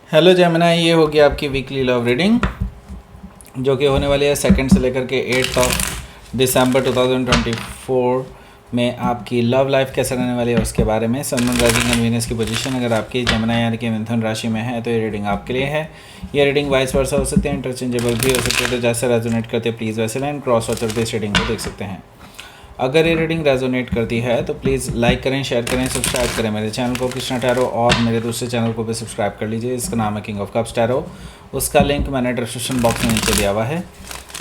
Hello Jamuna, ये होगी आपकी वीकली लव रीडिंग जो कि होने वाली है 2 से लेकर के 8 दिसंबर 2024 में। आपकी लव लाइफ कैसे रहने वाली है उसके बारे में। Sun moon rising and Venus की पोजीशन अगर आपकी जमुना यानी कि मिथुन राशि में है तो ये रीडिंग आपके लिए है। ये रीडिंग वाइस वर्सा हो सकती है, इंटरचेंजेबल भी हो सकती है, तो जैसे रेजोनेट करते हैं प्लीज़ वैसे लाइन क्रॉस वॉच और इस रीडिंग को देख सकते हैं। अगर ये रीडिंग रेजोनेट करती है तो प्लीज़ लाइक करें, शेयर करें, सब्सक्राइब करें मेरे चैनल को कृष्णा टैरो, और मेरे दूसरे चैनल को भी सब्सक्राइब कर लीजिए। इसका नाम है किंग ऑफ कप्स टैरो। उसका लिंक मैंने डिस्क्रिप्शन बॉक्स में नीचे दिया हुआ है।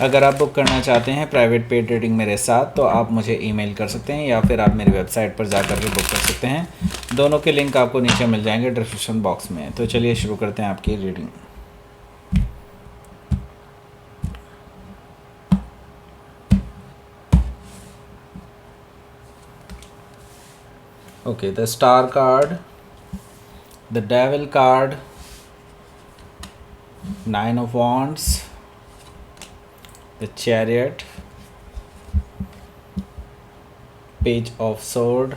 अगर आप बुक करना चाहते हैं प्राइवेट पेड रीडिंग मेरे साथ तो आप मुझे ईमेल कर सकते हैं या फिर आप मेरी वेबसाइट पर जाकर के बुक कर सकते हैं। दोनों के लिंक आपको नीचे मिल जाएंगे डिस्क्रिप्शन बॉक्स में। तो चलिए शुरू करते हैं आपकी reading. Okay, the star card, the devil card, 9 of wands, the chariot, page of sword,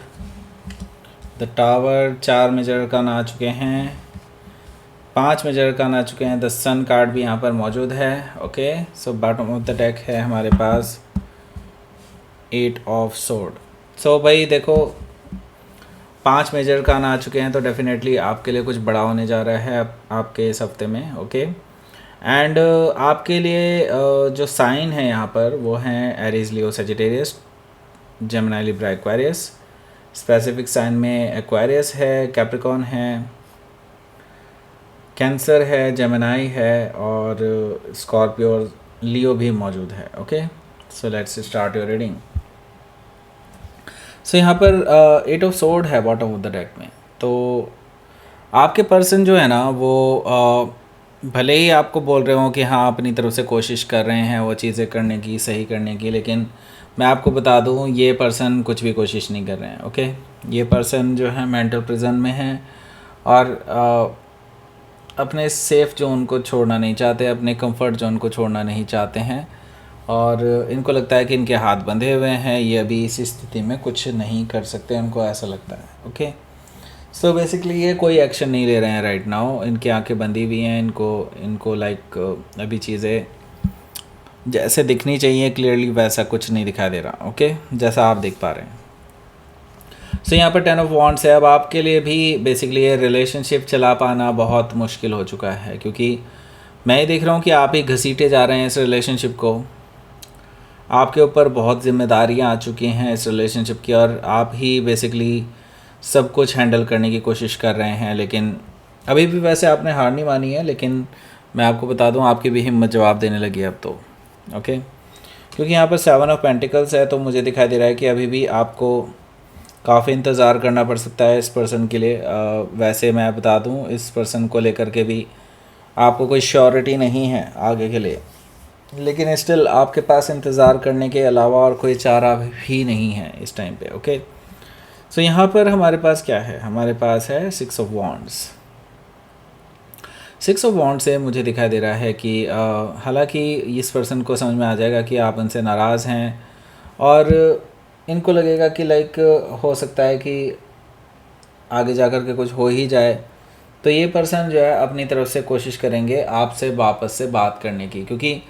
the tower। 4 major का आ चुके हैं, 5 मेजर का आ चुके हैं। द सन कार्ड भी यहाँ पर मौजूद है। Okay, so bottom of the deck है हमारे पास 8 ऑफ सोर्ड। सो भाई देखो, 5 मेजर का आ चुके हैं तो डेफिनेटली आपके लिए कुछ बड़ा होने जा रहा है आपके इस हफ्ते में। ओके, एंड आपके लिए जो साइन है यहाँ पर वो हैं Aries, Leo, Sagittarius, Gemini, Libra, Aquarius. Specific sign में एक्वेरियस है, कैप्रिकॉर्न है, कैंसर है, जेमिनी है और स्कॉर्पियो और लियो भी मौजूद है। Okay, so let's start your reading. So यहाँ पर 8 ऑफ सोर्ड है बॉटम ऑफ द डेक में। तो आपके पर्सन जो है ना वो भले ही आपको बोल रहे हो कि हाँ अपनी तरफ से कोशिश कर रहे हैं वो चीज़ें करने की, सही करने की, लेकिन मैं आपको बता दूँ ये पर्सन कुछ भी कोशिश नहीं कर रहे हैं। ओके, ये पर्सन जो है मेंटल प्रिजन में है और अपने सेफ़ जोन को छोड़ना नहीं चाहते, अपने कंफर्ट जोन को छोड़ना नहीं चाहते हैं और इनको लगता है कि इनके हाथ बंधे हुए हैं, ये अभी इस स्थिति में कुछ नहीं कर सकते, उनको ऐसा लगता है। ओके, सो बेसिकली ये कोई एक्शन नहीं ले रहे हैं राइट नाउ। इनकी आंखें बंदी हुई हैं, इनको लाइक अभी चीज़ें जैसे दिखनी चाहिए क्लियरली वैसा कुछ नहीं दिखाई दे रहा। ओके, जैसा आप देख पा रहे हैं। सो यहाँ पर 10 ऑफ वॉन्ड्स है। अब आपके लिए भी बेसिकली ये रिलेशनशिप चला पाना बहुत मुश्किल हो चुका है, क्योंकि मैं ये देख रहा हूँ कि आप ही घसीटे जा रहे हैं इस रिलेशनशिप को। आपके ऊपर बहुत जिम्मेदारियाँ आ चुकी हैं इस रिलेशनशिप की और आप ही बेसिकली सब कुछ हैंडल करने की कोशिश कर रहे हैं। लेकिन अभी भी वैसे आपने हार नहीं मानी है, लेकिन मैं आपको बता दूं आपकी भी हिम्मत जवाब देने लगी है अब तो। ओके, क्योंकि यहाँ पर 7 ऑफ पेंटिकल्स है तो मुझे दिखाई दे रहा है कि अभी भी आपको काफ़ी इंतज़ार करना पड़ सकता है इस पर्सन के लिए। वैसे मैं बता दूं इस पर्सन को लेकर के भी आपको कोई श्योरिटी नहीं है आगे के लिए, लेकिन स्टिल आपके पास इंतज़ार करने के अलावा और कोई चारा भी नहीं है इस टाइम पे। ओके, सो यहाँ पर हमारे पास क्या है, हमारे पास है 6 ऑफ वॉन्ड्स। 6 ऑफ वॉन्ड से मुझे दिखाई दे रहा है कि हालांकि इस पर्सन को समझ में आ जाएगा कि आप उनसे नाराज़ हैं और इनको लगेगा कि लाइक हो सकता है कि आगे जाकर के कुछ हो ही जाए, तो ये पर्सन जो है अपनी तरफ से कोशिश करेंगे आपसे वापस से बात करने की, क्योंकि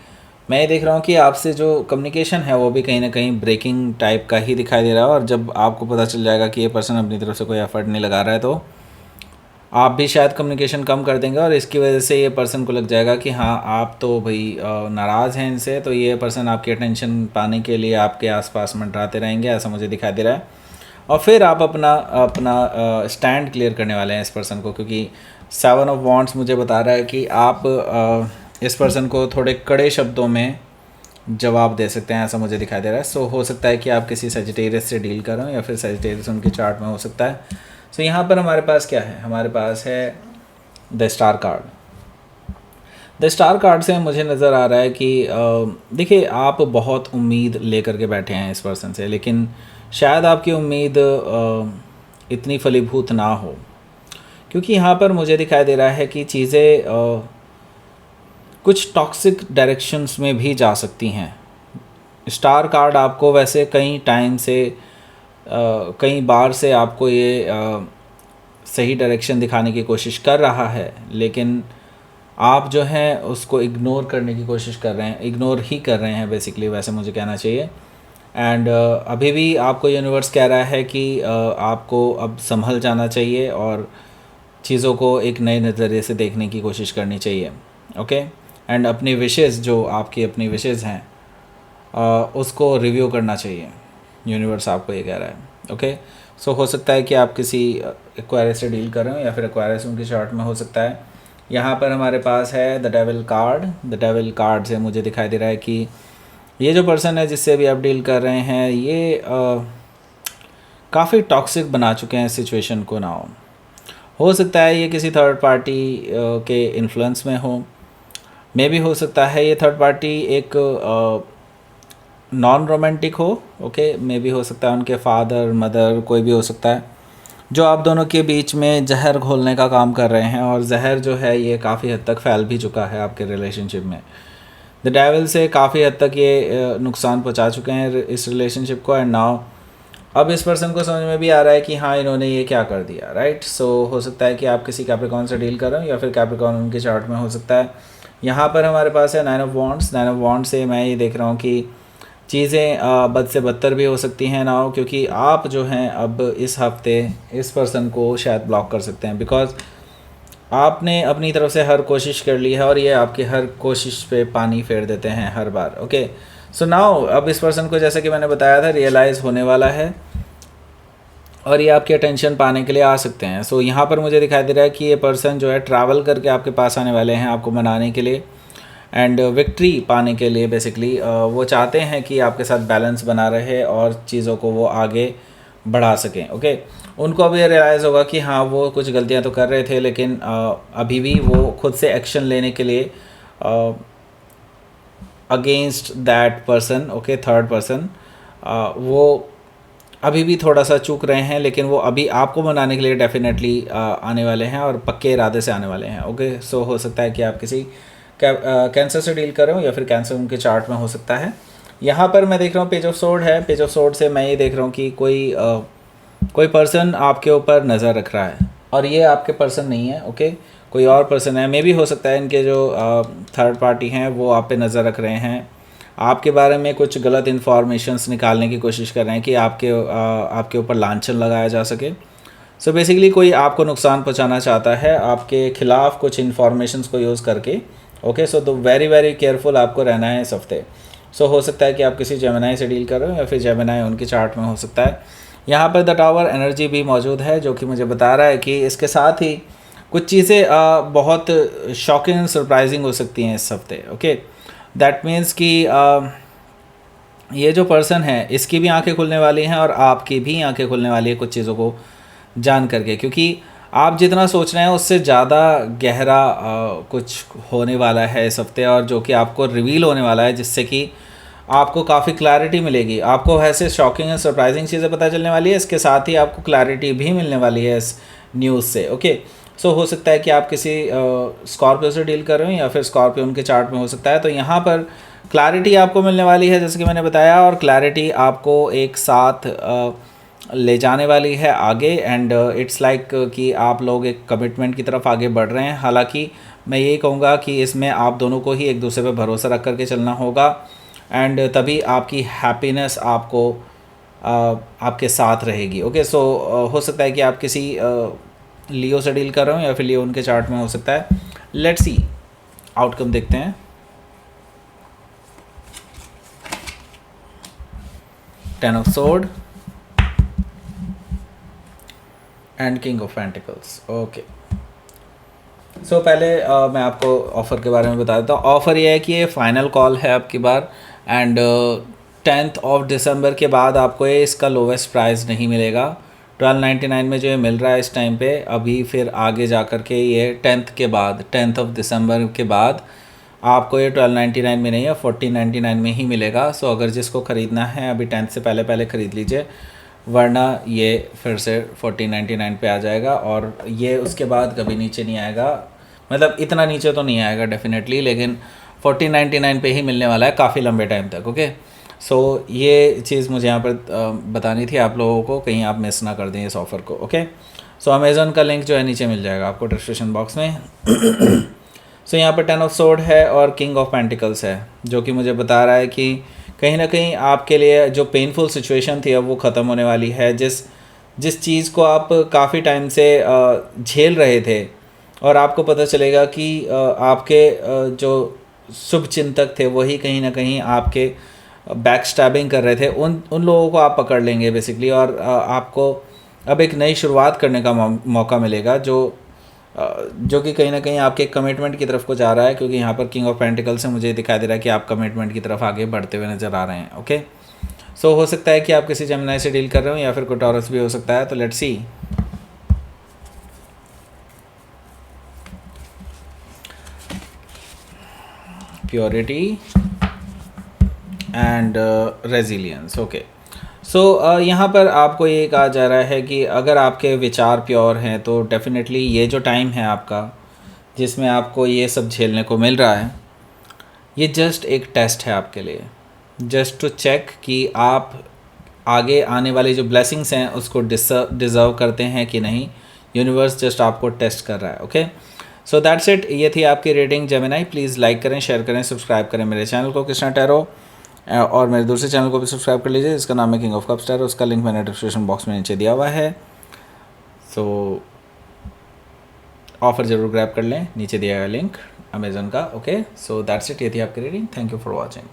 मैं ये देख रहा हूँ कि आपसे जो कम्युनिकेशन है वो भी कहीं ना कहीं ब्रेकिंग टाइप का ही दिखाई दे रहा है। और जब आपको पता चल जाएगा कि ये पर्सन अपनी तरफ से कोई एफर्ट नहीं लगा रहा है तो आप भी शायद कम्युनिकेशन कम कर देंगे और इसकी वजह से ये पर्सन को लग जाएगा कि हाँ आप तो भाई नाराज़ हैं इनसे, तो ये पर्सन आपकी अटेंशन पाने के लिए आपके आसपास मंडराते रहेंगे, ऐसा मुझे दिखाई दे रहा है। और फिर आप अपना अपना स्टैंड क्लियर करने वाले हैं इस पर्सन को, क्योंकि 7 ऑफ वॉन्ड्स मुझे बता रहा है कि आप इस पर्सन को थोड़े कड़े शब्दों में जवाब दे सकते हैं, ऐसा मुझे दिखाई दे रहा है। सो हो सकता है कि आप किसी सजिटेरियस से डील कर रहे हो या फिर सजिटेरियस उनके चार्ट में हो सकता है। सो यहाँ पर हमारे पास क्या है, हमारे पास है the star card. The star card से मुझे नज़र आ रहा है कि देखिए आप बहुत उम्मीद लेकर के बैठे हैं इस पर्सन से, लेकिन शायद आपकी उम्मीद इतनी फलीभूत ना हो, क्योंकि यहाँ पर मुझे दिखाई दे रहा है कि चीज़ें कुछ टॉक्सिक डायरेक्शंस में भी जा सकती हैं। स्टार कार्ड आपको वैसे कई टाइम से कई बार से आपको ये सही डायरेक्शन दिखाने की कोशिश कर रहा है, लेकिन आप जो है उसको इग्नोर करने की कोशिश कर रहे हैं, इग्नोर ही कर रहे हैं बेसिकली, वैसे मुझे कहना चाहिए। एंड अभी भी आपको यूनिवर्स कह रहा है कि आपको अब संभल जाना चाहिए और चीज़ों को एक नए नज़रिए से देखने की कोशिश करनी चाहिए। ओके, एंड अपनी विशेज़, जो आपकी अपनी विशेज़ हैं, उसको रिव्यू करना चाहिए। यूनिवर्स आपको ये कह रहा है। ओके, सो हो सकता है कि आप किसी एक्वायरस से डील कर रहे हो, या फिर एक्वायरस उनके चार्ट में हो सकता है। यहाँ पर हमारे पास है the devil card. The devil card से मुझे दिखाई दे रहा है कि ये जो पर्सन है जिससे भी आप डील कर रहे हैं, ये काफ़ी टॉक्सिक बना चुके हैं सिचुएशन को ना। हो सकता है ये किसी थर्ड पार्टी के इन्फ्लुएंस में हो, मे भी हो सकता है ये थर्ड पार्टी एक नॉन रोमांटिक हो। ओके, मे भी हो सकता है उनके फादर मदर, कोई भी हो सकता है, जो आप दोनों के बीच में जहर घोलने का काम कर रहे हैं। और जहर जो है ये काफ़ी हद तक फैल भी चुका है आपके रिलेशनशिप में। द डेविल से काफ़ी हद तक ये नुकसान पहुंचा चुके हैं इस रिलेशनशिप को। एंड नाउ अब इस पर्सन को समझ में भी आ रहा है कि हाँ, इन्होंने ये क्या कर दिया, राइट। सो हो सकता है कि आप किसी कैप्रिकॉर्न से डील कर रहे हो, या फिर कैप्रिकॉर्न उनके चार्ट में हो सकता है। यहाँ पर हमारे पास है 9 ऑफ वॉन्ड्स। 9 ऑफ वॉन्ड से मैं ये देख रहा हूँ कि चीज़ें बद से बदतर भी हो सकती हैं ना, क्योंकि आप जो हैं अब इस हफ्ते इस पर्सन को शायद ब्लॉक कर सकते हैं, बिकॉज आपने अपनी तरफ से हर कोशिश कर ली है और ये आपकी हर कोशिश पे पानी फेर देते हैं हर बार। ओके, सो नाउ अब इस पर्सन को, जैसा कि मैंने बताया था, रियलाइज़ होने वाला है और ये आपकी अटेंशन पाने के लिए आ सकते हैं। सो यहाँ पर मुझे दिखाई दे रहा है कि ये पर्सन जो है ट्रैवल करके आपके पास आने वाले हैं आपको मनाने के लिए एंड विक्ट्री पाने के लिए। बेसिकली वो चाहते हैं कि आपके साथ बैलेंस बना रहे और चीज़ों को वो आगे बढ़ा सकें। ओके, उनको अभी रियलाइज़ होगा कि हाँ, वो कुछ गलतियाँ तो कर रहे थे, लेकिन अभी भी वो खुद से एक्शन लेने के लिए against that person, okay, third person, वो अभी भी थोड़ा सा चूक रहे हैं, लेकिन वो अभी आपको मनाने के लिए डेफिनेटली आने वाले हैं और पक्के इरादे से आने वाले हैं। ओके, सो हो सकता है कि आप किसी कैंसर से डील कर रहे हो, या फिर कैंसर उनके चार्ट में हो सकता है। यहाँ पर मैं देख रहा हूँ पेज ऑफ सोर्ड है। पेज ऑफ सोर्ड से मैं ये देख रहा हूँ कि कोई पर्सन आपके ऊपर नज़र रख रहा है, और ये आपके पर्सन नहीं है। ओके, कोई और पर्सन है। मे भी हो सकता है इनके जो थर्ड पार्टी हैं वो आप पे नज़र रख रहे हैं, आपके बारे में कुछ गलत इन्फॉर्मेशंस निकालने की कोशिश कर रहे हैं कि आपके ऊपर लांछन लगाया जा सके। सो बेसिकली कोई आपको नुकसान पहुंचाना चाहता है आपके खिलाफ कुछ इन्फॉर्मेशंस को यूज़ करके। ओके, सो तो वेरी वेरी केयरफुल आपको रहना है इस हफ्ते। सो हो सकता है कि आप किसी जेमिनाई से डील कर रहे हो, या फिर जेमिनाई उनके चार्ट में हो सकता है। यहाँ पर द टावर एनर्जी भी मौजूद है, जो कि मुझे बता रहा है कि इसके साथ ही कुछ चीज़ें बहुत शॉकिंग एंड सरप्राइजिंग हो सकती हैं इस हफ्ते। ओके, दैट मीन्स कि ये जो पर्सन है इसकी भी आंखें खुलने वाली हैं और आपकी भी आंखें खुलने वाली है कुछ चीज़ों को जान करके, क्योंकि आप जितना सोच रहे हैं उससे ज़्यादा गहरा कुछ होने वाला है इस हफ्ते, और जो कि आपको रिवील होने वाला है, जिससे कि आपको काफ़ी क्लैरिटी मिलेगी। आपको ऐसे शॉकिंग एंड सरप्राइजिंग चीज़ें पता चलने वाली है, इसके साथ ही आपको क्लैरिटी भी मिलने वाली है इस न्यूज़ से। ओके, सो हो सकता है कि आप किसी स्कॉर्पियो से डील कर रहे हो, या फिर स्कॉर्पियो उनके चार्ट में हो सकता है। तो यहाँ पर क्लैरिटी आपको मिलने वाली है, जैसे कि मैंने बताया, और क्लैरिटी आपको एक साथ ले जाने वाली है आगे। एंड इट्स लाइक कि आप लोग एक कमिटमेंट की तरफ आगे बढ़ रहे हैं। हालांकि मैं यही कहूँगा कि इसमें आप दोनों को ही एक दूसरे पर भरोसा रख करके चलना होगा, एंड तभी आपकी हैप्पीनेस आपको आपके साथ रहेगी। ओके, सो हो सकता है कि आप किसी लियो से डील कर रहे हो, या फिर लियो उनके चार्ट में हो सकता है। लेट्स सी, आउटकम देखते हैं। 10 of sword and king of pentacles. Okay, so पहले मैं आपको ऑफ़र के बारे में बता देता हूँ। ऑफ़र ये है कि ये फ़ाइनल कॉल है आपकी बार, एंड 10th ऑफ दिसंबर के बाद आपको ये इसका लोवेस्ट प्राइस नहीं मिलेगा। 1299 में जो ये मिल रहा है इस टाइम पे, अभी फिर आगे जा कर के ये 10th के बाद, 10th ऑफ दिसंबर के बाद आपको ये 1299 में नहीं है, 1499 में ही मिलेगा। सो अगर जिसको ख़रीदना है अभी 10th से पहले पहले ख़रीद लीजिए, वरना ये फिर से 1499 पे आ जाएगा, और ये उसके बाद कभी नीचे नहीं आएगा। मतलब इतना नीचे तो नहीं आएगा डेफिनेटली, लेकिन 1499 पे ही मिलने वाला है काफ़ी लंबे टाइम तक। ओके, सो ये चीज़ मुझे यहाँ पर बतानी थी आप लोगों को, कहीं आप मिस ना कर दें इस ऑफ़र को। ओके, सो अमेज़न का लिंक जो है नीचे मिल जाएगा आपको डिस्क्रिप्शन बॉक्स में। सो यहाँ पर 10 ऑफ सोर्ड है और किंग ऑफ पेंटिकल्स है, जो कि मुझे बता रहा है कि कहीं ना कहीं आपके लिए जो पेनफुल सिचुएशन थी अब वो ख़त्म होने वाली है। जिस चीज़ को आप काफ़ी टाइम से झेल रहे थे, और आपको पता चलेगा कि आपके जो शुभ चिंतक थे वही कहीं ना कहीं आपके बैक स्टैबिंग कर रहे थे, उन लोगों को आप पकड़ लेंगे बेसिकली, और आपको अब एक नई शुरुआत करने का मौका मिलेगा, जो कि कहीं ना कहीं आपके कमिटमेंट की तरफ को जा रहा है, क्योंकि यहाँ पर किंग ऑफ पेंटिकल से मुझे दिखाई दे रहा है कि आप कमिटमेंट की तरफ आगे बढ़ते हुए नज़र आ रहे हैं। ओके, सो हो सकता है कि आप किसी जेमिनी से डील कर रहे हो या फिर कोई टॉरस भी हो सकता है। तो let's see. Purity and resilience. Okay, so यहाँ पर आपको ये कहा जा रहा है कि अगर आपके विचार प्योर हैं तो डेफिनेटली ये जो टाइम है आपका जिसमें आपको ये सब झेलने को मिल रहा है, ये जस्ट एक टेस्ट है आपके लिए, जस्ट टू चेक कि आप आगे आने वाली जो ब्लेसिंग्स हैं उसको डिज़र्व करते हैं कि नहीं। यूनिवर्स जस्ट आपको टेस्ट कर रहा है। Okay, so that's it. ये थी आपकी रीडिंग जेमिनी। प्लीज़ लाइक करें, शेयर करें, सब्सक्राइब करें मेरे चैनल को कृष्णा टैरो, और मेरे दूसरे चैनल को भी सब्सक्राइब कर लीजिए जिसका नाम है किंग ऑफ कप्स टैरो। उसका लिंक मैंने डिस्क्रिप्शन बॉक्स में नीचे दिया हुआ है। सो ऑफ़र ज़रूर ग्रैब कर लें, नीचे दिया गया लिंक अमेज़न का। Okay, so that's it. ये थी आपकी reading. Thank you for watching.